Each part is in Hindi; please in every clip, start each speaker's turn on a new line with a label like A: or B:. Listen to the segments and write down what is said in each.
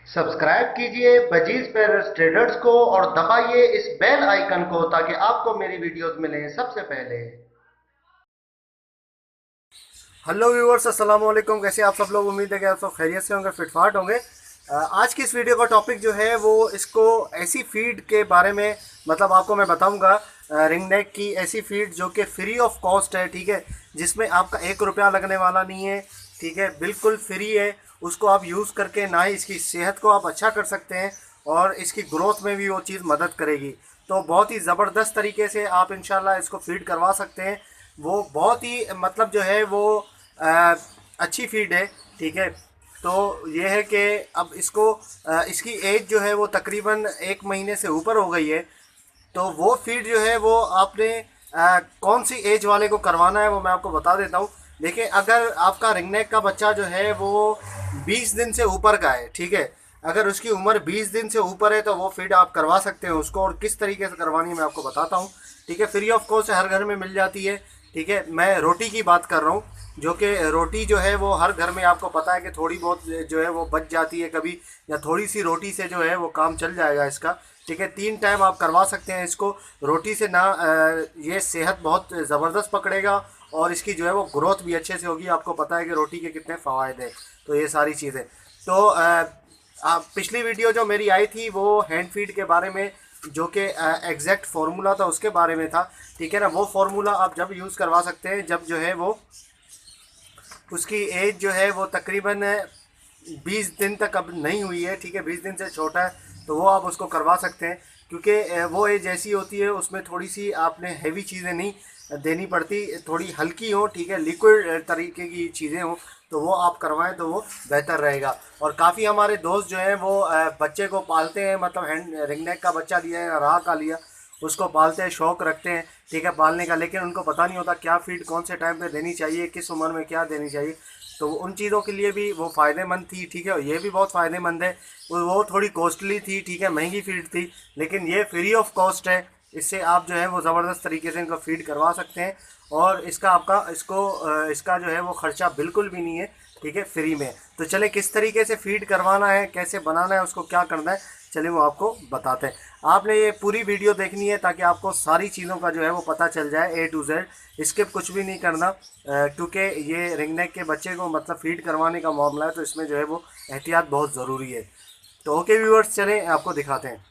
A: सब्सक्राइब कीजिए बजीज पेरस ट्रेडर्स को और दबाइए इस बेल आइकन को ताकि आपको मेरी वीडियोस मिलें सबसे पहले।
B: हेलो व्यूअर्स, अस्सलाम वालेकुम। कैसे आप सब लोग? उम्मीद है कि आप सब खैरियत से होंगे, फिटफाट होंगे। आज की इस वीडियो का टॉपिक जो है वो इसको ऐसी फीड के बारे में मतलब आपको मैं बताऊंगा। रिंग नेक की ऐसी फीड जो कि फ्री ऑफ कॉस्ट है, ठीक है, जिसमें आपका 1 रुपया लगने वाला नहीं है, ठीक है, बिल्कुल फ्री है। उसको आप यूज़ करके ना ही इसकी सेहत को आप अच्छा कर सकते हैं और इसकी ग्रोथ में भी वो चीज़ मदद करेगी। तो बहुत ही ज़बरदस्त तरीके से आप इंशाल्लाह इसको फीड करवा सकते हैं। वो बहुत ही मतलब जो है वो अच्छी फीड है, ठीक है। तो ये है कि अब इसको इसकी एज जो है वो तकरीबन 1 महीने से ऊपर हो गई है। तो वो फीड जो है वो आपने कौन सी एज वाले को करवाना है वो मैं आपको बता देता हूँ। देखिए, अगर आपका रिंगनेक का बच्चा जो है वो 20 दिन से ऊपर का है, ठीक है, अगर उसकी उम्र 20 दिन से ऊपर है तो वो फीड आप करवा सकते हैं उसको। और किस तरीके से करवानी है मैं आपको बताता हूँ, ठीक है। फ्री ऑफ कॉस्ट हर घर में मिल जाती है, ठीक है। मैं रोटी की बात कर रहा हूँ, जो कि रोटी जो है वो हर घर में आपको पता है कि थोड़ी बहुत जो है वो बच जाती है कभी, या थोड़ी सी रोटी से जो है वो काम चल जाएगा इसका, ठीक है। 3 टाइम आप करवा सकते हैं इसको रोटी से ना। ये सेहत बहुत ज़बरदस्त पकड़ेगा और इसकी जो है वो ग्रोथ भी अच्छे से होगी। आपको पता है कि रोटी के कितने फ़वाद हैं। तो ये सारी चीज़ें तो पिछली वीडियो जो मेरी आई थी वो हैंड फीड के बारे में, जो कि एग्जैक्ट फार्मूला था उसके बारे में था, ठीक है ना। वो फार्मूला आप जब यूज़ करवा सकते हैं जब जो है वो उसकी एज जो है वो तकरीबन 20 दिन तक अब नहीं हुई है, ठीक है, 20 दिन से छोटा है तो वो आप उसको करवा सकते हैं। क्योंकि वो एज ऐसी होती है उसमें थोड़ी सी आपने हैवी चीज़ें नहीं देनी पड़ती, थोड़ी हल्की हो, ठीक है, लिक्विड तरीके की चीज़ें हो तो वो आप करवाएं तो वो बेहतर रहेगा। और काफ़ी हमारे दोस्त जो हैं वो बच्चे को पालते हैं, मतलब हैंड रिंगनेक का बच्चा लिया है, राह का लिया, उसको पालते हैं, शौक़ रखते हैं, ठीक है, पालने का, लेकिन उनको पता नहीं होता क्या फीड कौन से टाइम पे देनी चाहिए, किस उम्र में क्या देनी चाहिए। तो उन चीज़ों के लिए भी वो फ़ायदेमंद थी, ठीक है, और ये भी बहुत फ़ायदेमंद है। वो थोड़ी कॉस्टली थी, ठीक है, महंगी फीड थी, लेकिन ये फ्री ऑफ कॉस्ट है। इससे आप जो है वो ज़बरदस्त तरीके से इनको फीड करवा सकते हैं और इसका आपका इसका जो है वो ख़र्चा बिल्कुल भी नहीं है, ठीक है, फ्री में। तो चले किस तरीके से फीड करवाना है, कैसे बनाना है, उसको क्या करना है, चलिए वो आपको बताते हैं। आपने ये पूरी वीडियो देखनी है ताकि आपको सारी चीज़ों का जो है वो पता चल जाए A to Z। स्किप कुछ भी नहीं करना, क्योंकि ये रिंगनेक के बच्चे को मतलब फीड करवाने का मामला है तो इसमें जो है वो एहतियात बहुत ज़रूरी है। तो ओके व्यूवर्स, चलें आपको दिखाते हैं।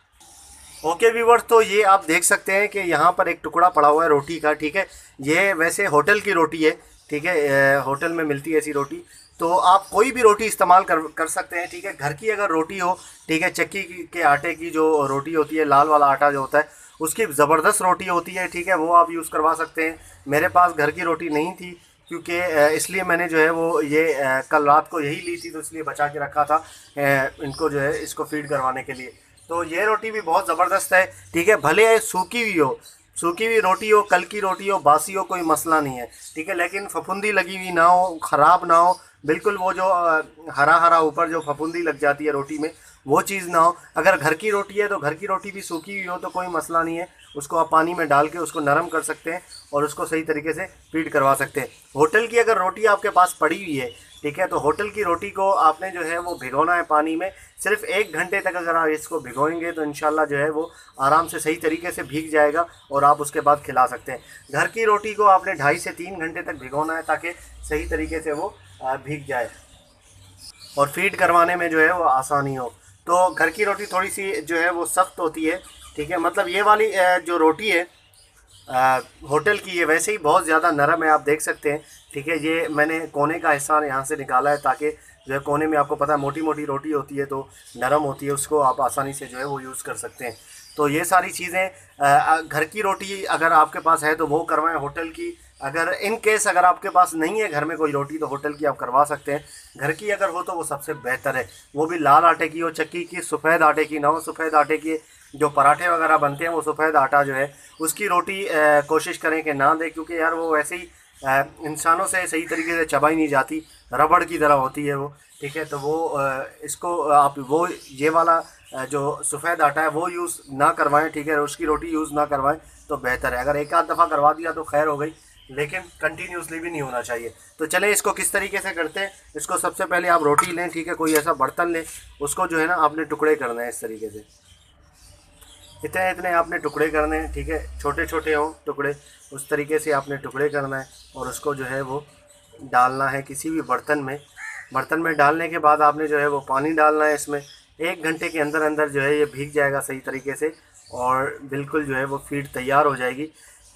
B: ओके व्यूवर्स, तो ये आप देख सकते हैं कि यहाँ पर एक टुकड़ा पड़ा हुआ है रोटी का, ठीक है। ये वैसे होटल की रोटी है, ठीक है, होटल में मिलती है ऐसी रोटी। तो आप कोई भी रोटी इस्तेमाल कर सकते हैं, ठीक है। घर की अगर रोटी हो, ठीक है, चक्की के आटे की जो रोटी होती है, लाल वाला आटा जो होता है, उसकी ज़बरदस्त रोटी होती है, ठीक है, वो आप यूज़ करवा सकते हैं। मेरे पास घर की रोटी नहीं थी, क्योंकि इसलिए मैंने जो है वो ये कल रात को यही ली थी, तो इसलिए बचा के रखा था इनको जो है इसको फीड करवाने के लिए। तो ये रोटी भी बहुत ज़बरदस्त है, ठीक है, भले सूखी हुई हो, सूखी हुई रोटी हो, कल की रोटी हो, बासी हो, कोई मसला नहीं है, ठीक है, लेकिन फफूंदी लगी हुई ना हो, ख़राब ना हो, बिल्कुल वो जो हरा हरा ऊपर जो फफूंदी लग जाती है रोटी में, वो चीज़ ना हो। अगर घर की रोटी है तो घर की रोटी भी सूखी हुई हो तो कोई मसला नहीं है, उसको आप पानी में डाल के उसको नरम कर सकते हैं और उसको सही तरीके से फीड करवा सकते हैं। होटल की अगर रोटी आपके पास पड़ी हुई है, ठीक है, तो होटल की रोटी को आपने जो है वो भिगोना है पानी में। सिर्फ 1 घंटे तक अगर आप इसको भिगोएंगे तो इंशाल्लाह जो है वो आराम से सही तरीके से भीग जाएगा और आप उसके बाद खिला सकते हैं। घर की रोटी को आपने 2.5 से 3 घंटे तक भिगोना है ताकि सही तरीके से वो भीग जाए और फीड करवाने में जो है वो आसानी हो। तो घर की रोटी थोड़ी सी जो है वो सख्त होती है, ठीक है, मतलब ये वाली जो रोटी है होटल की, ये वैसे ही बहुत ज़्यादा नरम है, आप देख सकते हैं, ठीक है। ये मैंने कोने का हिस्सा यहाँ से निकाला है ताकि जो है कोने में आपको पता है मोटी मोटी रोटी होती है तो नरम होती है, उसको आप आसानी से जो है वो यूज़ कर सकते हैं। तो ये सारी चीज़ें घर की रोटी अगर आपके पास है तो वो करवाएं। होटल की अगर इन केस अगर आपके पास नहीं है घर में कोई रोटी तो होटल की आप करवा सकते हैं। घर की अगर हो तो वो सबसे बेहतर है, वो भी लाल आटे की हो, चक्की की, सफ़ेद आटे की ना हो। सफ़ेद आटे की जो पराठे वगैरह बनते हैं वो सफ़ेद आटा जो है उसकी रोटी कोशिश करें कि ना दें, क्योंकि यार वो वैसे ही इंसानों से सही तरीके से चबाई नहीं जाती, रबड़ की तरह होती है वो, ठीक है। तो वो इसको आप वो ये वाला जो सफ़ेद आटा है वो यूज़ ना करवाएं, ठीक है, उसकी रोटी यूज़ ना करवाएं तो बेहतर है। अगर एक आध दफ़ा करवा दिया तो खैर हो गई, लेकिन कंटिन्यूसली भी नहीं होना चाहिए। तो चलें इसको किस तरीके से करते हैं। इसको सबसे पहले आप रोटी लें, ठीक है, कोई ऐसा बर्तन लें, उसको जो है ना आपने टुकड़े करना है इस तरीके से, इतने इतने आपने टुकड़े करने हैं, ठीक है, छोटे छोटे हों टुकड़े, उस तरीके से आपने टुकड़े करना है और उसको जो है वो डालना है किसी भी बर्तन में। बर्तन में डालने के बाद आपने जो है वो पानी डालना है इसमें। 1 घंटे के अंदर अंदर जो है ये भीग जाएगा सही तरीके से और बिल्कुल जो है वो फीड तैयार हो जाएगी।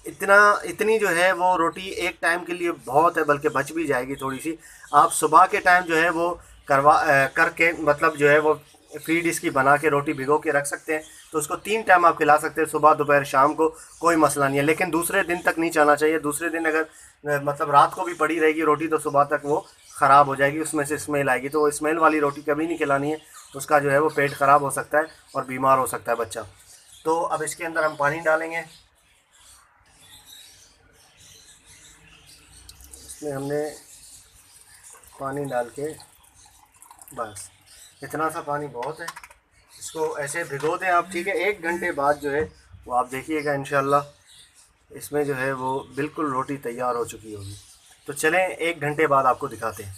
B: इतनी जो है वो रोटी एक टाइम के लिए बहुत है, बल्कि बच भी जाएगी थोड़ी सी। आप सुबह के टाइम जो है वो करके मतलब जो है वो फीड इसकी बना के रोटी भिगो के रख सकते हैं। तो उसको 3 टाइम आप खिला सकते हैं, सुबह दोपहर शाम को, कोई मसला नहीं है। लेकिन दूसरे दिन तक नहीं जाना चाहिए। दूसरे दिन अगर मतलब रात को भी पड़ी रहेगी रोटी तो सुबह तक वो ख़राब हो जाएगी, उसमें से स्मेल आएगी। तो वो स्मेल वाली रोटी कभी नहीं खिलानी है, उसका जो है वो पेट ख़राब हो सकता है और बीमार हो सकता है बच्चा। तो अब इसके अंदर हम पानी डालेंगे। इसमें हमने पानी डाल के बस इतना सा पानी बहुत है, इसको ऐसे भिगो दें आप, ठीक है। 1 घंटे बाद जो है वो आप देखिएगा इंशाल्लाह इसमें जो है वो बिल्कुल रोटी तैयार हो चुकी होगी। तो चलें 1 घंटे बाद आपको दिखाते हैं।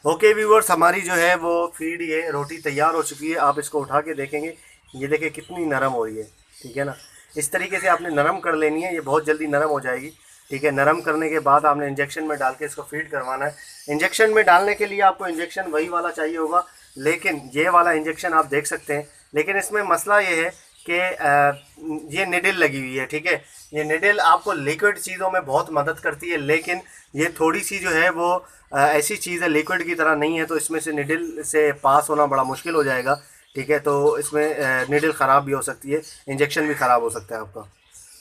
B: ओके व्यूवर्स, हमारी जो है वो फीड ये रोटी तैयार हो चुकी है। आप इसको उठा के देखेंगे, ये देखिए कितनी नरम हो रही है, ठीक है ना। इस तरीके से आपने नरम कर लेनी है, ये बहुत जल्दी नरम हो जाएगी, ठीक है। नरम करने के बाद आपने इंजेक्शन में डाल के इसको फीड करवाना है। इंजेक्शन में डालने के लिए आपको इंजेक्शन वही वाला चाहिए होगा, लेकिन ये वाला इंजेक्शन आप देख सकते हैं। लेकिन इसमें मसला ये है कि ये निडल लगी हुई है, ठीक है। ये निडल आपको लिक्विड चीज़ों में बहुत मदद करती है, लेकिन ये थोड़ी सी जो है वो ऐसी चीज़ है, लिक्विड की तरह नहीं है, तो इसमें से निडल से पास होना बड़ा मुश्किल हो जाएगा, ठीक है। तो इसमें निडल ख़राब भी हो सकती है, इंजेक्शन भी ख़राब हो सकता है आपका।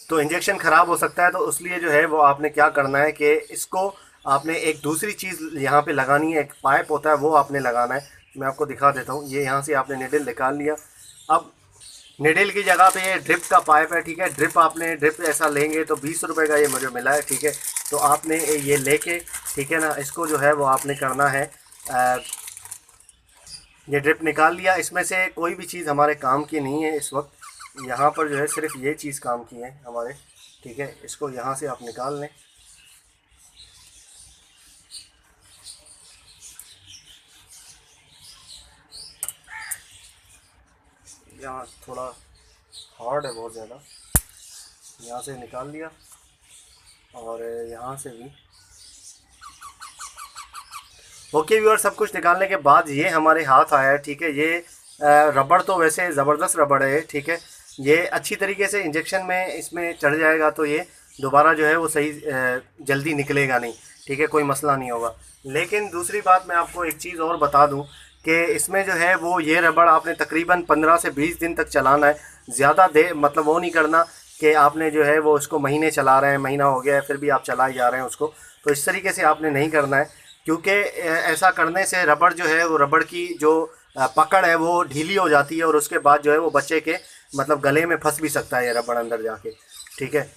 B: तो इंजेक्शन ख़राब हो सकता है, तो इसलिए जो है वो आपने क्या करना है कि इसको आपने एक दूसरी चीज़ यहाँ पे लगानी है, एक पाइप होता है वो आपने लगाना है। मैं आपको दिखा देता हूँ। ये यहाँ से आपने निडल निकाल लिया। अब निडल की जगह पे ये ड्रिप का पाइप है, ठीक है। ड्रिप ऐसा लेंगे तो 20 रुपये का ये मुझे मिला है, ठीक है। तो आपने ये लेके, ठीक है ना, इसको जो है वो आपने करना है, ये ड्रिप निकाल लिया। इसमें से कोई भी चीज़ हमारे काम की नहीं है इस वक्त, यहाँ पर जो है सिर्फ ये चीज़ काम की है हमारे, ठीक है। इसको यहाँ से आप निकाल लें। यहाँ थोड़ा हार्ड है बहुत ज़्यादा, यहाँ से निकाल लिया और यहाँ से भी। ओके व्यूअर, सब कुछ निकालने के बाद ये हमारे हाथ आया है, ठीक है। ये रबड़ तो वैसे ज़बरदस्त रबड़ है, ठीक है। ये अच्छी तरीके से इंजेक्शन में इसमें चढ़ जाएगा तो ये दोबारा जो है वो सही जल्दी निकलेगा नहीं, ठीक है, कोई मसला नहीं होगा। लेकिन दूसरी बात मैं आपको एक चीज़ और बता दूं कि इसमें जो है वो ये रबड़ आपने तकरीबन 15 से 20 दिन तक चलाना है। ज़्यादा देर मतलब वो नहीं करना कि आपने जो है वो उसको महीने चला रहे हैं, महीना हो गया है फिर भी आप चलाए जा रहे हैं उसको, तो इस तरीके से आपने नहीं करना है। क्योंकि ऐसा करने से रबड़ जो है वो रबड़ की जो पकड़ है वो ढीली हो जाती है और उसके बाद जो है वो बच्चे के मतलब गले में फंस भी सकता है ये रबड़ अंदर जाके, ठीक है।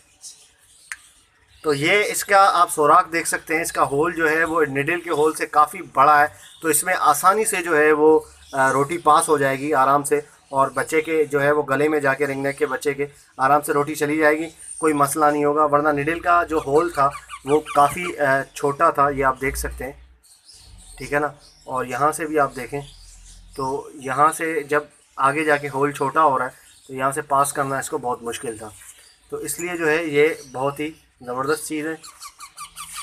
B: तो ये इसका आप सुराख देख सकते हैं, इसका होल जो है वो निडल के होल से काफ़ी बड़ा है, तो इसमें आसानी से जो है वो रोटी पास हो जाएगी आराम से, और बच्चे के जो है वो गले में जाके रेंगने के बच्चे के आराम से रोटी चली जाएगी, कोई मसला नहीं होगा। वरना निडल का जो होल था वो काफ़ी छोटा था, ये आप देख सकते हैं, ठीक है ना। और यहाँ से भी आप देखें तो यहाँ से जब आगे जाके होल छोटा हो रहा है तो यहाँ से पास करना इसको बहुत मुश्किल था। तो इसलिए जो है ये बहुत ही ज़बरदस्त चीज़ है।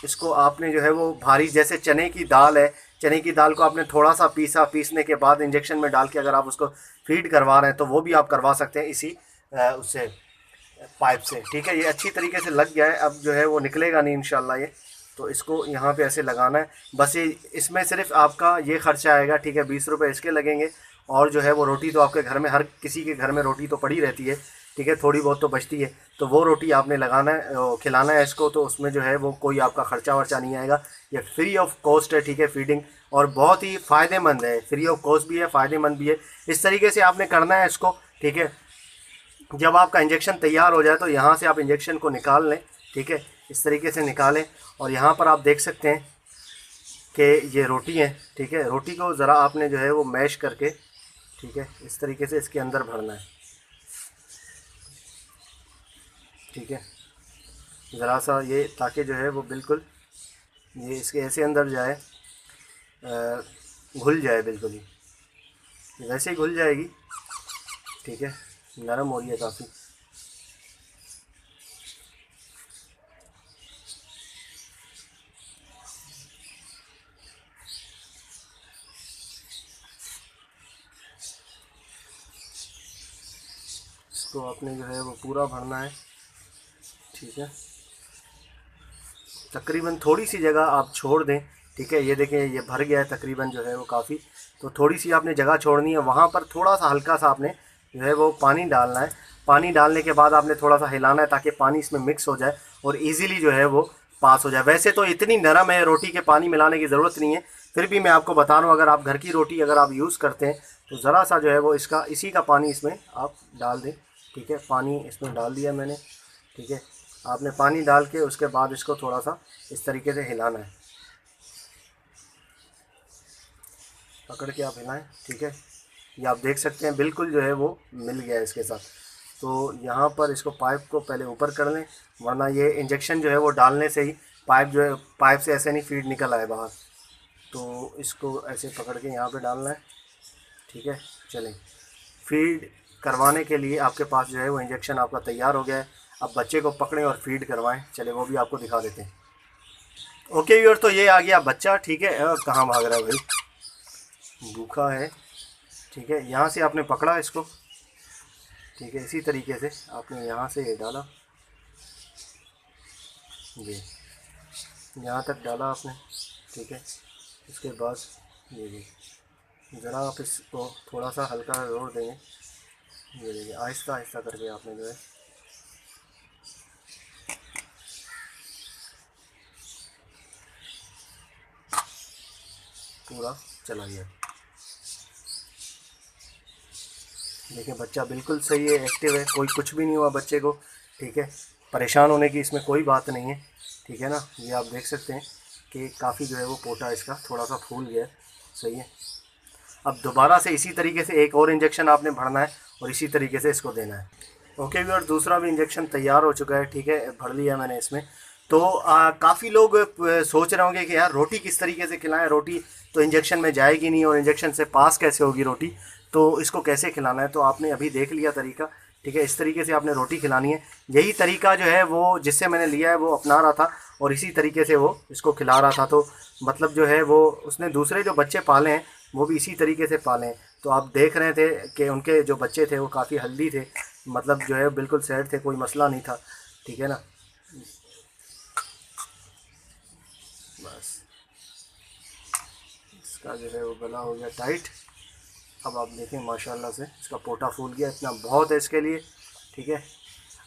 B: इसको आपने जो है वो भारी, जैसे चने की दाल है, चने की दाल को आपने थोड़ा सा पीसने के बाद इंजेक्शन में डाल के अगर आप उसको फीड करवा रहे हैं तो वो भी आप करवा सकते हैं इसी उससे पाइप से, ठीक है। ये अच्छी तरीके से लग गया है, अब जो है वो निकलेगा नहीं इंशाल्लाह ये। तो इसको यहाँ पे ऐसे लगाना है बस। ये इसमें सिर्फ आपका ये खर्चा आएगा, ठीक है, 20 रुपये इसके लगेंगे। और जो है वो रोटी तो आपके घर में, हर किसी के घर में रोटी तो पड़ी रहती है, ठीक है, थोड़ी बहुत तो बचती है, तो वो रोटी आपने लगाना है, खिलाना है इसको। तो उसमें जो है वो कोई आपका ख़र्चा वर्चा नहीं आएगा, ये फ्री ऑफ कॉस्ट है, ठीक है, फीडिंग, और बहुत ही फ़ायदेमंद है, फ्री ऑफ कॉस्ट भी है, फ़ायदेमंद भी है। इस तरीके से आपने करना है इसको, ठीक है। जब आपका इंजेक्शन तैयार हो जाए तो यहाँ से आप इंजेक्शन को निकाल लें, ठीक है, इस तरीके से निकालें। और यहाँ पर आप देख सकते हैं कि ये रोटी है, ठीक है। रोटी को ज़रा आपने जो है वो मैश करके, ठीक है, इस तरीके से इसके अंदर भरना है, ठीक है। ज़रा सा ये, ताकि जो है वो बिल्कुल ये इसके ऐसे अंदर जाए, घुल जाए बिल्कुल ही, वैसे ही घुल जाएगी। ठीक है, नरम हो रही है काफ़ी। इसको आपने जो है वो पूरा भरना है। ठीक है, तकरीबन थोड़ी सी जगह आप छोड़ दें। ठीक है, ये देखें ये भर गया है तकरीबन जो है वो काफ़ी, तो थोड़ी सी आपने जगह छोड़नी है, वहाँ पर थोड़ा सा हल्का सा आपने जो है वो पानी डालना है। पानी डालने के बाद आपने थोड़ा सा हिलाना है ताकि पानी इसमें मिक्स हो जाए और इजीली जो है वो पास हो जाए। वैसे तो इतनी नरम है रोटी के पानी मिलाने की ज़रूरत नहीं है, फिर भी मैं आपको बता रहा हूँ, अगर आप घर की रोटी अगर आप यूज़ करते हैं तो ज़रा सा जो है वो इसका इसी का पानी इसमें आप डाल दें। ठीक है, पानी इसमें डाल दिया मैंने। ठीक है, आपने पानी डाल के उसके बाद इसको थोड़ा सा इस तरीके से हिलाना है, पकड़ के आप हिलाएं। ठीक है, ये आप देख सकते हैं बिल्कुल जो है वो मिल गया है इसके साथ। तो यहाँ पर इसको पाइप को पहले ऊपर कर लें, वरना ये इंजेक्शन जो है वो डालने से ही पाइप जो है, पाइप से ऐसे नहीं फीड निकल आए बाहर। तो इसको ऐसे पकड़ के यहाँ पे डालना है। ठीक है, चलें, फीड करवाने के लिए आपके पास जो है वो इंजेक्शन आपका तैयार हो गया है। अब बच्चे को पकड़ें और फीड करवाएं। चले वो भी आपको दिखा देते हैं। ओके व्यूअर, तो ये आ गया बच्चा। ठीक है, कहाँ भाग रहा है भाई, भूखा है। ठीक है, यहाँ से आपने पकड़ा इसको। ठीक है, इसी तरीके से आपने यहाँ से ये डाला, ये यहाँ तक डाला आपने। ठीक है, इसके बाद ये ज़रा आप इसको थोड़ा सा हल्का जोड़ देंगे। ये देखिए, आहिस्ता आहिस्ता करके आपने जो है पूरा चला गया। देखिए बच्चा बिल्कुल सही है, एक्टिव है, कोई कुछ भी नहीं हुआ बच्चे को। ठीक है, परेशान होने की इसमें कोई बात नहीं है। ठीक है ना, ये आप देख सकते हैं कि काफ़ी जो है वो पोटा इसका थोड़ा सा फूल गया है। सही है, अब दोबारा से इसी तरीके से एक और इंजेक्शन आपने भरना है और इसी तरीके से इसको देना है। ओके व्यूअर, दूसरा भी इंजेक्शन तैयार हो चुका है। ठीक है, भर लिया मैंने इसमें। तो काफ़ी लोग सोच रहे होंगे कि यार रोटी किस तरीके से खिलाएं, रोटी तो इंजेक्शन में जाएगी नहीं और इंजेक्शन से पास कैसे होगी रोटी, तो इसको कैसे खिलाना है। तो आपने अभी देख लिया तरीका। ठीक है, इस तरीके से आपने रोटी खिलानी है। यही तरीका जो है वो जिससे मैंने लिया है वो अपना रहा था और इसी तरीके से वो इसको खिला रहा था। तो मतलब जो है वो उसने दूसरे जो बच्चे पाले हैं वो भी इसी तरीके से पाले हैं। तो आप देख रहे थे कि उनके जो बच्चे थे वो काफ़ी हेल्दी थे, मतलब जो है बिल्कुल सेट थे, कोई मसला नहीं था। ठीक है ना, बस इसका जो है वो गला हो गया टाइट। अब आप देखें माशाल्लाह से इसका पोटा फूल गया, इतना बहुत है इसके लिए। ठीक है,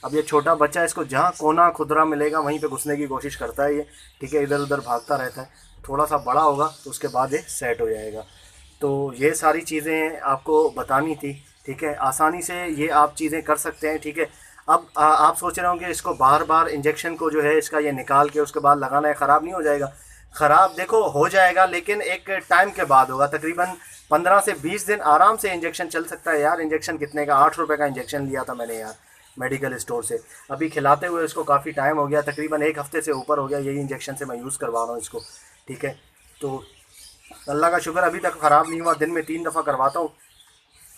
B: अब ये छोटा बच्चा इसको जहाँ कोना खुदरा मिलेगा वहीं पे घुसने की कोशिश करता है ये। ठीक है, इधर उधर भागता रहता है। थोड़ा सा बड़ा होगा तो उसके बाद ये सेट हो जाएगा। तो ये सारी चीज़ें आपको बतानी थी। ठीक है, आसानी से ये आप चीज़ें कर सकते हैं। ठीक है, अब आप सोच रहे होंगे इसको बार बार इंजेक्शन को जो है इसका ये निकाल के उसके बाद लगाना है, ख़राब नहीं हो जाएगा। ख़राब देखो हो जाएगा, लेकिन एक टाइम के बाद होगा। तकरीबन 15 से 20 दिन आराम से इंजेक्शन चल सकता है। यार इंजेक्शन कितने का, 8 रुपये का इंजेक्शन लिया था मैंने यार मेडिकल स्टोर से। अभी खिलाते हुए इसको काफ़ी टाइम हो गया, तकरीबन 1 हफ़्ते से ऊपर हो गया, यही इंजेक्शन से मैं यूज़ करवा रहा हूँ इसको। ठीक है, तो अल्लाह का शुक्र अभी तक ख़राब नहीं हुआ। दिन में 3 दफ़ा करवाता हूँ,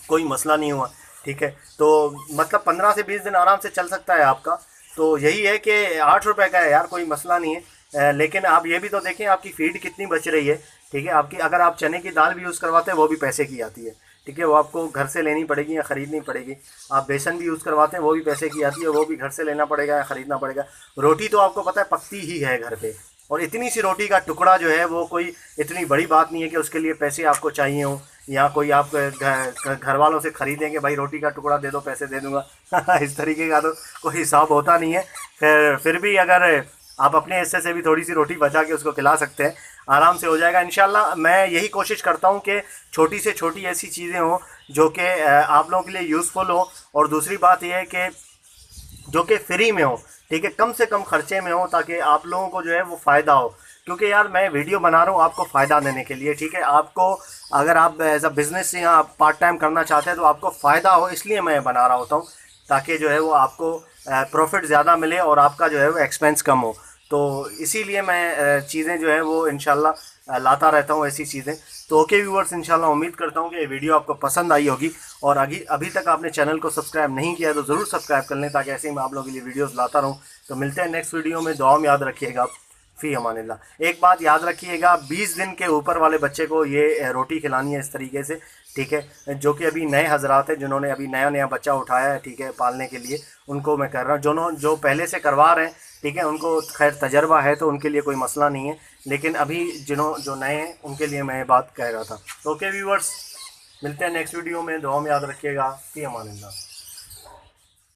B: कोई मसला नहीं हुआ। ठीक है, तो मतलब 15 से 20 दिन आराम से चल सकता है आपका। तो यही है कि 8 रुपये का है यार, कोई मसला नहीं है। लेकिन आप ये भी तो देखें आपकी फ़ीड कितनी बच रही है। ठीक है, आपकी अगर आप चने की दाल भी यूज़ करवाते हैं वो भी पैसे की आती है। ठीक है, वो आपको घर से लेनी पड़ेगी या ख़रीदनी पड़ेगी। आप बेसन भी यूज़ करवाते हैं वो भी पैसे की आती है, वो भी घर से लेना पड़ेगा या ख़रीदना पड़ेगा। रोटी तो आपको पता है पकती ही है घर पे, और इतनी सी रोटी का टुकड़ा जो है वो कोई इतनी बड़ी बात नहीं है कि उसके लिए पैसे आपको चाहिए हो, या कोई आप घर वालों से ख़रीदेंगे भाई रोटी का टुकड़ा दे दो पैसे दे दूँगा इस तरीके का तो कोई हिसाब होता नहीं है। फिर भी अगर आप अपने हिस्से से भी थोड़ी सी रोटी बचा के उसको खिला सकते हैं, आराम से हो जाएगा इंशाल्लाह। मैं यही कोशिश करता हूँ कि छोटी से छोटी ऐसी चीज़ें हों जो कि आप लोगों के लिए यूज़फुल हो, और दूसरी बात यह है कि जो कि फ्री में हो। ठीक है, कम से कम खर्चे में हो, ताकि आप लोगों को जो है वो फ़ायदा हो। क्योंकि यार मैं वीडियो बना रहा हूँ आपको फ़ायदा देने के लिए। ठीक है, आपको अगर आप एज अ बिज़नेस या पार्ट टाइम करना चाहते हैं तो आपको फ़ायदा हो, इसलिए मैं बना रहा होता हूँ, ताकि जो है वो आपको प्रॉफिट ज़्यादा मिले और आपका जो है वो एक्सपेंस कम हो। तो इसीलिए मैं चीज़ें जो है वो इंशाल्लाह लाता रहता हूँ ऐसी चीज़ें। तो ओके व्यूअर्स, इंशाल्लाह उम्मीद करता हूँ कि ये वीडियो आपको पसंद आई होगी, और अभी तक आपने चैनल को सब्सक्राइब नहीं किया तो ज़रूर सब्सक्राइब कर लें, ताकि ऐसे ही मैं आप लोगों के लिए वीडियोस लाता रहूँ। तो मिलते हैं नेक्स्ट वीडियो में, दुआ में याद रखिएगा। फ़ी अमानिल्लाह। एक बात याद रखिएगा, 20 दिन के ऊपर वाले बच्चे को ये रोटी खिलानी है इस तरीके से, ठीक है। जो कि अभी नए हजरात हैं, जिन्होंने अभी नया नया बच्चा उठाया है, ठीक है, पालने के लिए, उनको मैं कर रहा हूँ। जो पहले से करवा रहे हैं, ठीक है, उनको खैर तजर्बा है तो उनके लिए कोई मसला नहीं है, लेकिन अभी जो नए हैं उनके लिए मैं ये बात कह रहा था। तो ओके व्यूअर्स, मिलते हैं नेक्स्ट वीडियो में, दुआ में याद रखिएगा। फ़ी अमानिल्लाह।